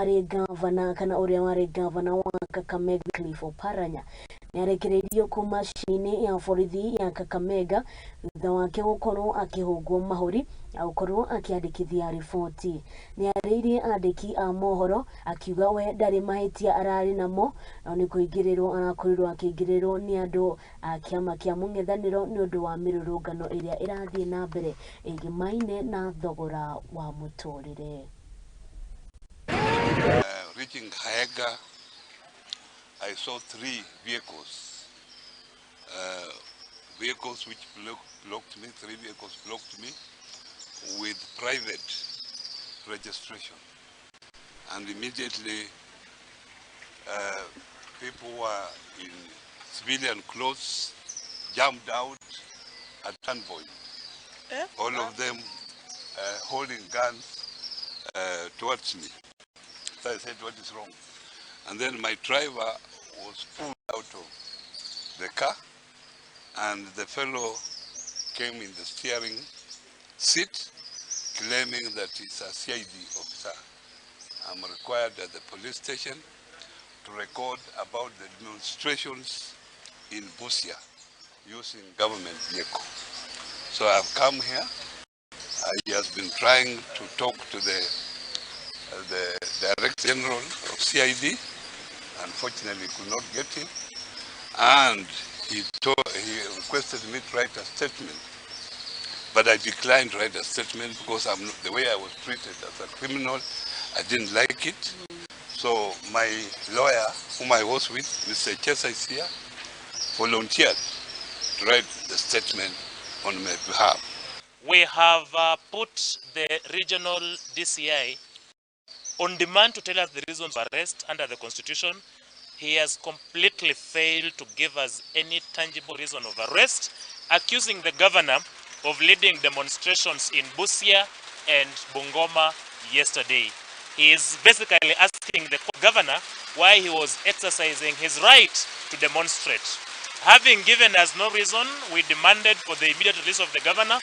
wari gavana kana uria wari gavana wa Kakamega Wycliffe Oparanya niarekererio kuma cini ya borithi ya Kakamega thutha wake gukorwo akihungwo mahuri na gukorwo akiandikithia riboti. Niaririe andiki a mohoro akiuga we ndari mahitia arari namo na ni kuingirirwo arakorirwo akingiriro ni andu a kiama kia mung'ethaniro ni undu wa mirurungano iria irathie na mbere igimaine na thogora wa muturire. Reaching Kakamega, I saw 3 vehicles. Vehicles which blocked me, 3 vehicles blocked me with private registration. And immediately people were in civilian clothes, jumped out at gunpoint. All of them holding guns towards me. So I said, what is wrong? And then my driver was pulled out of the car, and the fellow came in the steering seat, claiming that he's a CID officer. I'm required at the police station to record about the demonstrations in Busia using government vehicle. So I've come here. He has been trying to talk to the Director General of CID. Unfortunately, could not get him, and he requested me to write a statement, but I declined to write a statement because the way I was treated as a criminal, I didn't like it. So my lawyer, whom I was with, Mr. Chesaisia, volunteered to write the statement on my behalf. We have put the regional DCI on demand to tell us the reasons for arrest under the Constitution. He has completely failed to give us any tangible reason of arrest, accusing the governor of leading demonstrations in Busia and Bungoma yesterday. He is basically asking the governor why he was exercising his right to demonstrate. Having given us no reason, we demanded for the immediate release of the governor.